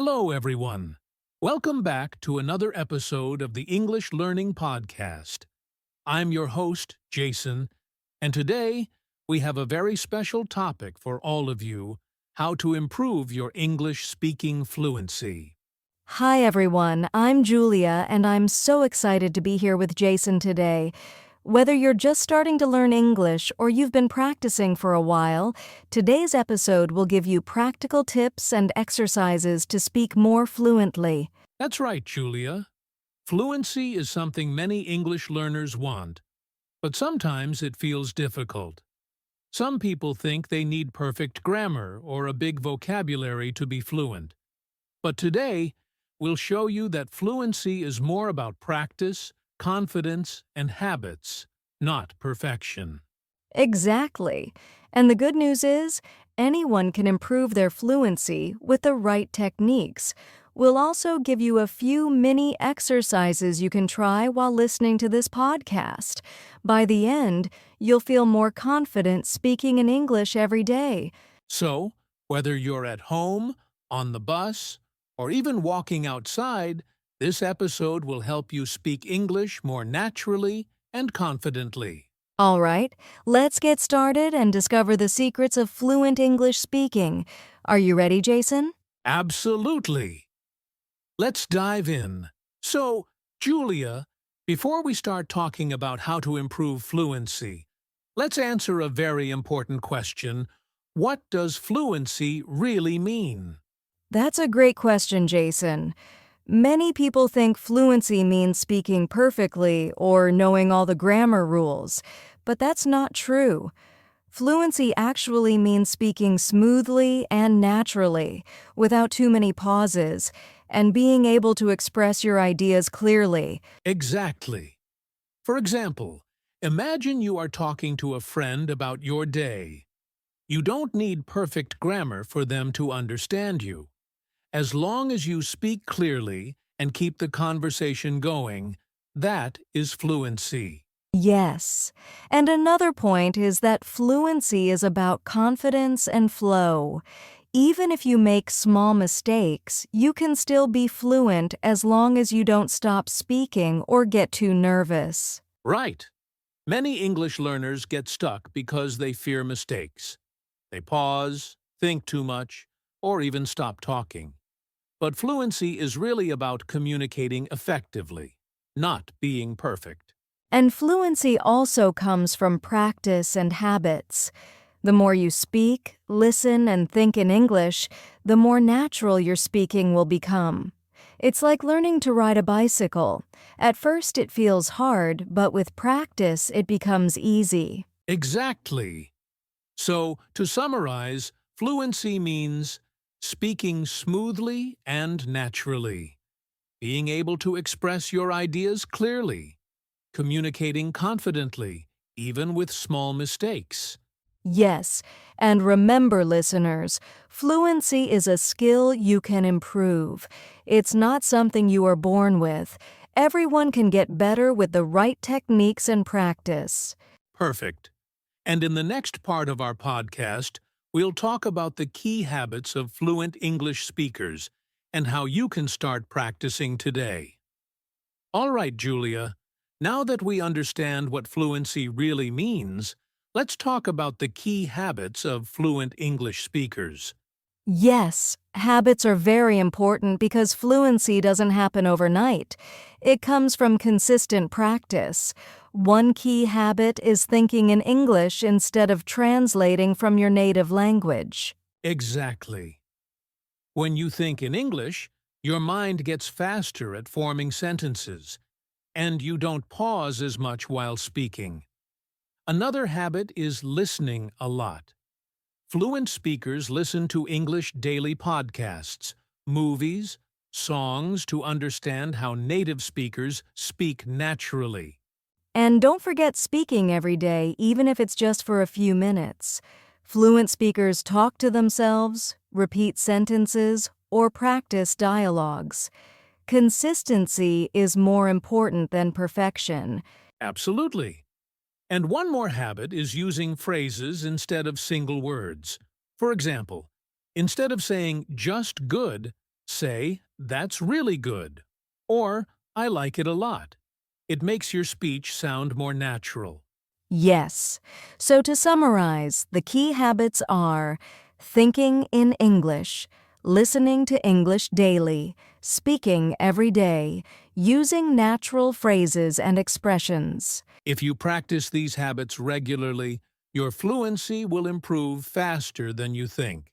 Hello, everyone. Welcome back to another episode of the English Learning Podcast. I'm your host, Jason, and today we have a very special topic for all of you: how to improve your English speaking fluency. Hi everyone, I'm Julia and I'm so excited to be here with Jason today. Whether you're just starting to learn English or you've been practicing for a while, today's episode will give you practical tips and exercises to speak more fluently. That's right, Julia. Fluency is something many English learners want, but sometimes it feels difficult. Some people think they need perfect grammar or a big vocabulary to be fluent. But today, we'll show you that fluency is more about practice, confidence, and habits, not perfection. Exactly. And the good news is, anyone can improve their fluency with the right techniques. We'll also give you a few mini exercises you can try while listening to this podcast. By the end, you'll feel more confident speaking in English every day. So, whether you're at home, on the bus, or even walking outside, this episode will help you speak English more naturally and confidently. All right, let's get started and discover the secrets of fluent English speaking. Are you ready, Jason? Absolutely! Let's dive in. So, Julia, before we start talking about how to improve fluency, let's answer a very important question. What does fluency really mean? That's a great question, Jason. Many people think fluency means speaking perfectly or knowing all the grammar rules, but that's not true. Fluency actually means speaking smoothly and naturally, without too many pauses, and being able to express your ideas clearly. Exactly. For example, imagine you are talking to a friend about your day. You don't need perfect grammar for them to understand you. As long as you speak clearly and keep the conversation going, that is fluency. Yes. And another point is that fluency is about confidence and flow. Even if you make small mistakes, you can still be fluent as long as you don't stop speaking or get too nervous. Right. Many English learners get stuck because they fear mistakes. They pause, think too much, or even stop talking. But fluency is really about communicating effectively, not being perfect. And fluency also comes from practice and habits. The more you speak, listen, and think in English, the more natural your speaking will become. It's like learning to ride a bicycle. At first it feels hard, but with practice it becomes easy. Exactly. So, to summarize, fluency means speaking smoothly and naturally, being able to express your ideas clearly, communicating confidently, even with small mistakes. Yes, and remember, listeners, fluency is a skill you can improve. It's not something you are born with. Everyone can get better with the right techniques and practice. Perfect. And in the next part of our podcast, we'll talk about the key habits of fluent English speakers and how you can start practicing today. All right, Julia, now that we understand what fluency really means, let's talk about the key habits of fluent English speakers. Yes, habits are very important because fluency doesn't happen overnight. It comes from consistent practice. One key habit is thinking in English instead of translating from your native language. Exactly. When you think in English, your mind gets faster at forming sentences, and you don't pause as much while speaking. Another habit is listening a lot. Fluent speakers listen to English daily podcasts, movies, songs to understand how native speakers speak naturally. And don't forget speaking every day, even if it's just for a few minutes. Fluent speakers talk to themselves, repeat sentences, or practice dialogues. Consistency is more important than perfection. Absolutely. And one more habit is using phrases instead of single words. For example, instead of saying just good, Say, "That's really good," or "I like it a lot." It makes your speech sound more natural. Yes. So to summarize, the key habits are thinking in English, listening to English daily, speaking every day, using natural phrases and expressions. If you practice these habits regularly, your fluency will improve faster than you think.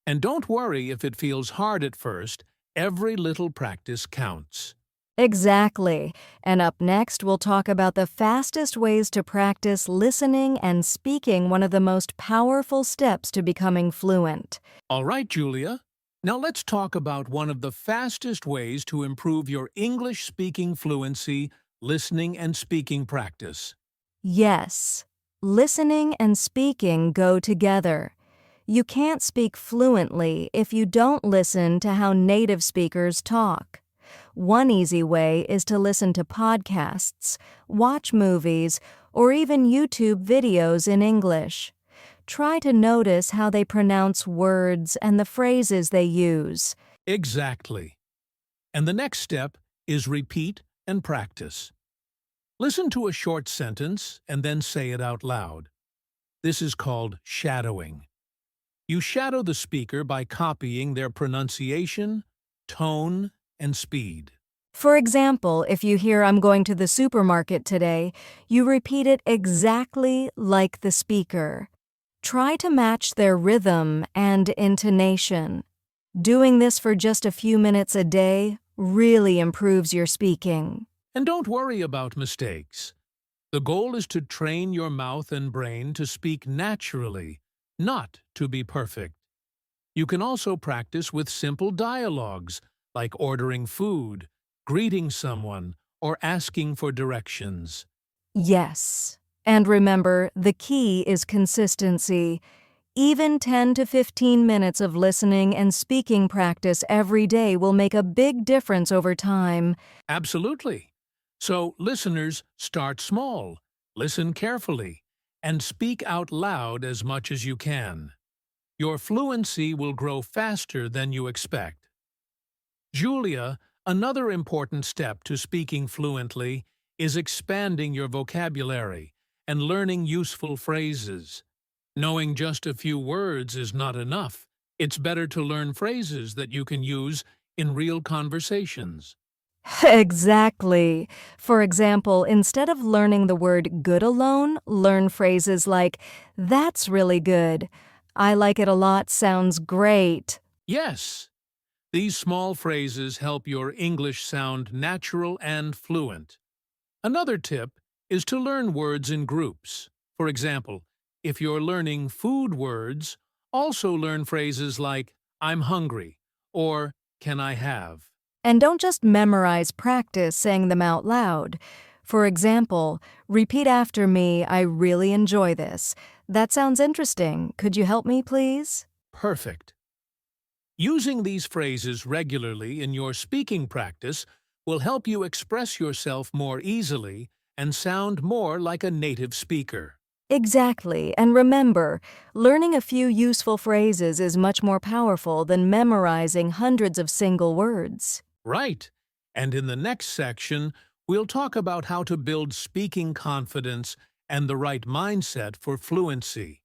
And don't worry if it feels hard at first, every little practice counts. Exactly. And up next, we'll talk about the fastest ways to practice listening and speaking, one of the most powerful steps to becoming fluent. All right, Julia. Now let's talk about one of the fastest ways to improve your English speaking fluency, listening and speaking practice. Yes, listening and speaking go together. You can't speak fluently if you don't listen to how native speakers talk. One easy way is to listen to podcasts, watch movies, or even YouTube videos in English. Try to notice how they pronounce words and the phrases they use. Exactly. And the next step is repeat and practice. Listen to a short sentence and then say it out loud. This is called shadowing. You shadow the speaker by copying their pronunciation, tone, and speed. For example, if you hear "I'm going to the supermarket today," you repeat it exactly like the speaker. Try to match their rhythm and intonation. Doing this for just a few minutes a day really improves your speaking. And don't worry about mistakes. The goal is to train your mouth and brain to speak naturally, not to be perfect. You can also practice with simple dialogues, like ordering food, greeting someone, or asking for directions. Yes. And remember, the key is consistency. Even 10 to 15 minutes of listening and speaking practice every day will make a big difference over time. Absolutely. So, listeners, start small, listen carefully, and speak out loud as much as you can. Your fluency will grow faster than you expect. Julia, another important step to speaking fluently is expanding your vocabulary and learning useful phrases. Knowing just a few words is not enough. It's better to learn phrases that you can use in real conversations. Exactly. For example, instead of learning the word good alone, learn phrases like, "That's really good." "I like it a lot" sounds great. Yes, these small phrases help your English sound natural and fluent. Another tip is to learn words in groups. For example, if you're learning food words, also learn phrases like "I'm hungry" or "Can I have?" And don't just memorize, practice saying them out loud. For example, repeat after me, "I really enjoy this." "That sounds interesting. Could you help me, please?" Perfect. Using these phrases regularly in your speaking practice will help you express yourself more easily and sound more like a native speaker. Exactly. And remember, learning a few useful phrases is much more powerful than memorizing hundreds of single words. Right. And in the next section, we'll talk about how to build speaking confidence and the right mindset for fluency,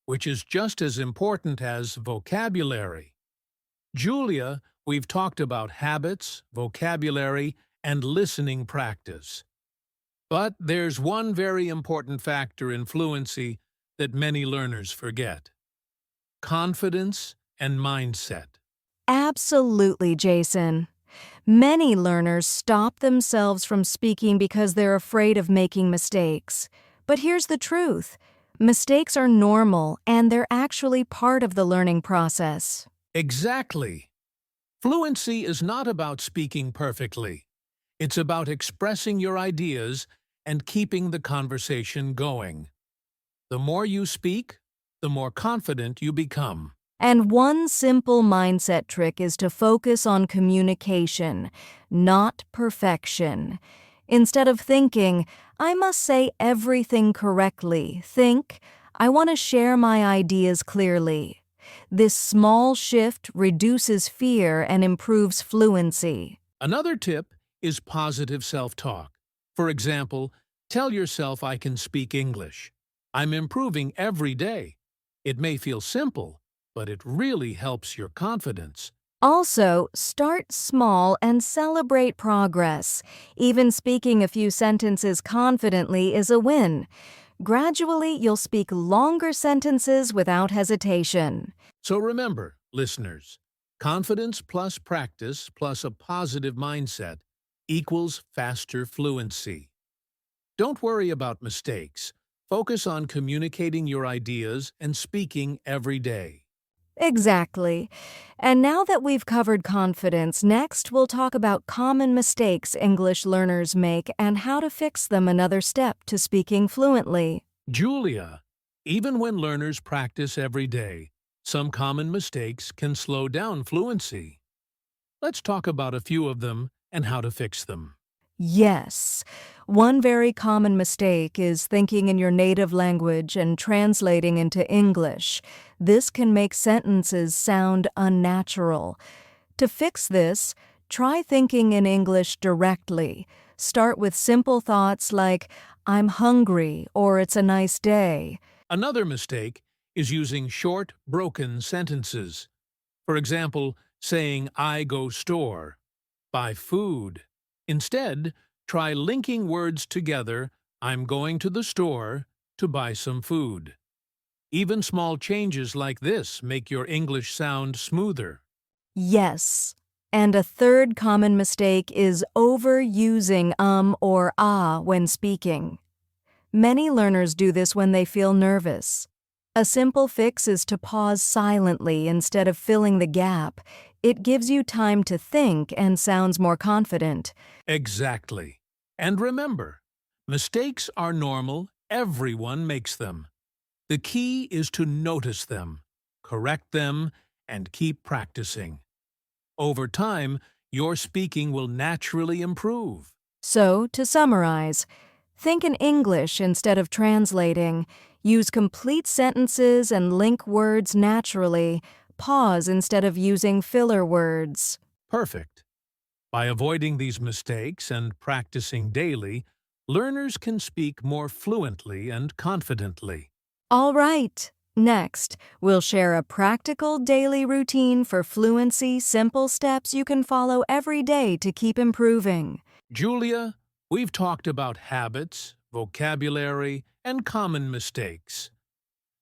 which is just as important as vocabulary. Julia, we've talked about habits, vocabulary, and listening practice. But there's one very important factor in fluency that many learners forget: confidence and mindset. Absolutely, Jason. Many learners stop themselves from speaking because they're afraid of making mistakes. But here's the truth. Mistakes are normal, and they're actually part of the learning process. Exactly. Fluency is not about speaking perfectly. It's about expressing your ideas and keeping the conversation going. The more you speak, the more confident you become. And one simple mindset trick is to focus on communication, not perfection. Instead of thinking, "I must say everything correctly," think, "I want to share my ideas clearly." This small shift reduces fear and improves fluency. Another tip is positive self-talk. For example, tell yourself I can speak English. I'm improving every day. It may feel simple, but it really helps your confidence. Also, start small and celebrate progress. Even speaking a few sentences confidently is a win. Gradually, you'll speak longer sentences without hesitation. So remember, listeners, confidence plus practice plus a positive mindset equals faster fluency. Don't worry about mistakes. Focus on communicating your ideas and speaking every day. Exactly. And now that we've covered confidence, next we'll talk about common mistakes English learners make and how to fix them, another step to speaking fluently. Julia, even when learners practice every day, some common mistakes can slow down fluency. Let's talk about a few of them and how to fix them. Yes. One very common mistake is thinking in your native language and translating into English. This can make sentences sound unnatural. To fix this, try thinking in English directly. Start with simple thoughts like, I'm hungry, or it's a nice day. Another mistake is using short, broken sentences. For example, saying I go store, buy food. Instead, try linking words together, I'm going to the store to buy some food. Even small changes like this make your English sound smoother. Yes. And a third common mistake is overusing or ah when speaking. Many learners do this when they feel nervous. A simple fix is to pause silently instead of filling the gap. It gives you time to think and sounds more confident. Exactly. And remember, mistakes are normal, everyone makes them. The key is to notice them, correct them, and keep practicing. Over time, your speaking will naturally improve. So, to summarize, think in English instead of translating. Use complete sentences and link words naturally. Pause instead of using filler words. Perfect. By avoiding these mistakes and practicing daily, learners can speak more fluently and confidently. All right. Next, we'll share a practical daily routine for fluency, simple steps you can follow every day to keep improving. Julia, we've talked about habits, vocabulary, and common mistakes.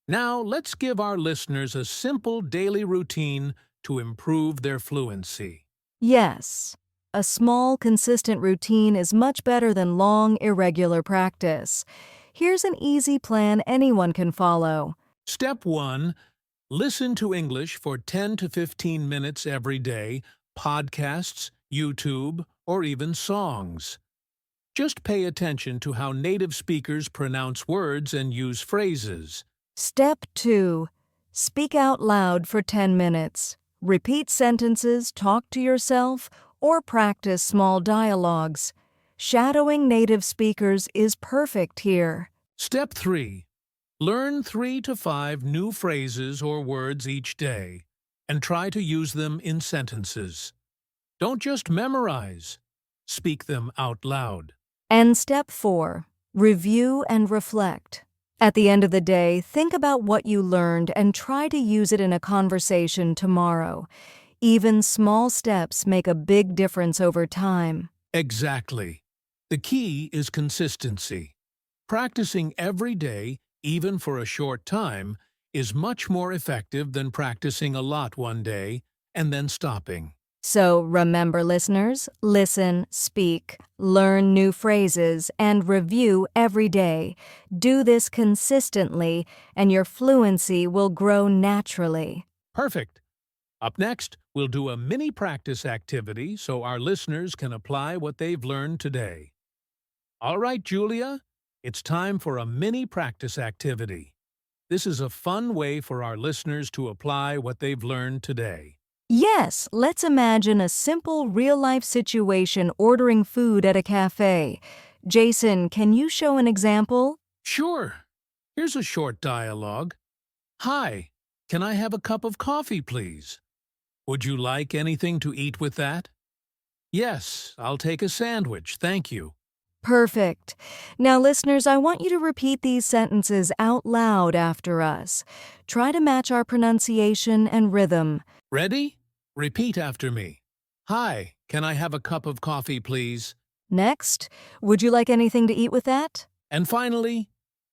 Now, let's give our listeners a simple daily routine to improve their fluency. Yes, a small, consistent routine is much better than long, irregular practice. Here's an easy plan anyone can follow. Step 1. Listen to English for 10 to 15 minutes every day, podcasts, YouTube, or even songs. Just pay attention to how native speakers pronounce words and use phrases. Step 2. Speak out loud for 10 minutes. Repeat sentences, talk to yourself, or practice small dialogues. Shadowing native speakers is perfect here. Step 3. Learn 3 to 5 new phrases or words each day, and try to use them in sentences. Don't just memorize. Speak them out loud. And step 4. Review and reflect. At the end of the day, think about what you learned and try to use it in a conversation tomorrow. Even small steps make a big difference over time. Exactly. The key is consistency. Practicing every day, even for a short time, is much more effective than practicing a lot one day and then stopping. So remember, listeners, listen, speak, learn new phrases, and review every day. Do this consistently, and your fluency will grow naturally. Perfect. Up next, we'll do a mini practice activity so our listeners can apply what they've learned today. All right, Julia, it's time for a mini practice activity. This is a fun way for our listeners to apply what they've learned today. Yes, let's imagine a simple real-life situation ordering food at a cafe. Jason, can you show an example? Sure. Here's a short dialogue. Hi, can I have a cup of coffee, please? Would you like anything to eat with that? Yes, I'll take a sandwich, thank you. Perfect. Now, listeners, I want you to repeat these sentences out loud after us. Try to match our pronunciation and rhythm. Ready? Repeat after me. Hi, can I have a cup of coffee, please? Next, would you like anything to eat with that? And finally,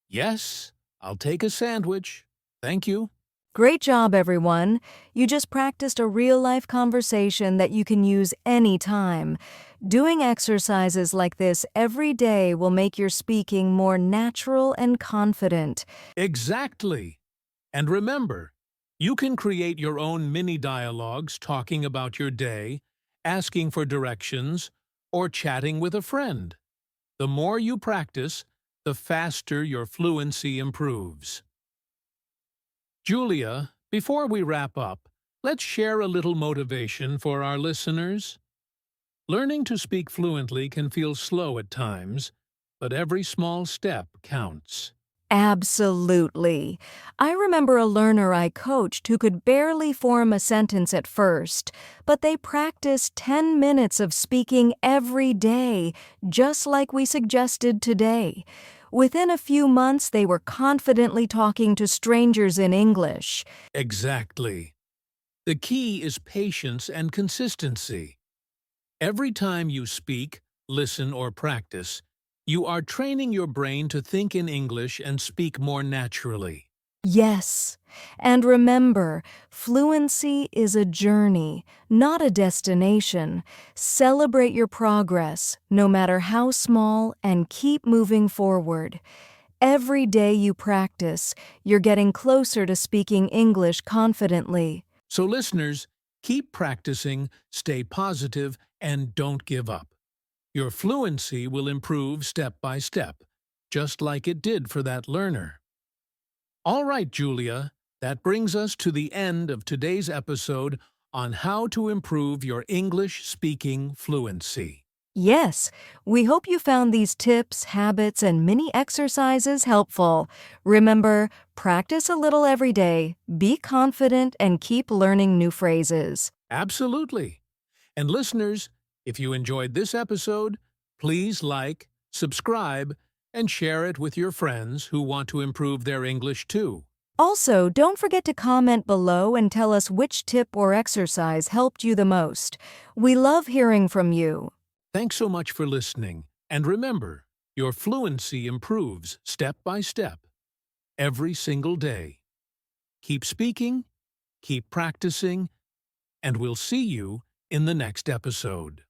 yes, I'll take a sandwich, thank you. Great job, everyone. You just practiced a real-life conversation that you can use anytime. Doing exercises like this every day will make your speaking more natural and confident. Exactly. And remember, you can create your own mini dialogues talking about your day, asking for directions, or chatting with a friend. The more you practice, the faster your fluency improves. Julia, before we wrap up, let's share a little motivation for our listeners. Learning to speak fluently can feel slow at times, but every small step counts. Absolutely. I remember a learner I coached who could barely form a sentence at first, but they practiced 10 minutes of speaking every day, just like we suggested today. Within a few months, they were confidently talking to strangers in English. Exactly. The key is patience and consistency. Every time you speak, listen, or practice, you are training your brain to think in English and speak more naturally. Yes. And remember, fluency is a journey, not a destination. Celebrate your progress, no matter how small, and keep moving forward. Every day you practice, you're getting closer to speaking English confidently. So listeners, keep practicing, stay positive, and don't give up. Your fluency will improve step by step, just like it did for that learner. All right, Julia, that brings us to the end of today's episode on how to improve your English speaking fluency. Yes, we hope you found these tips, habits, and mini exercises helpful. Remember, practice a little every day, be confident, and keep learning new phrases. Absolutely. And listeners, if you enjoyed this episode, please like, subscribe, and share it with your friends who want to improve their English too. Also, don't forget to comment below and tell us which tip or exercise helped you the most. We love hearing from you. Thanks so much for listening. And remember, your fluency improves step by step, every single day. Keep speaking, keep practicing, and we'll see you in the next episode.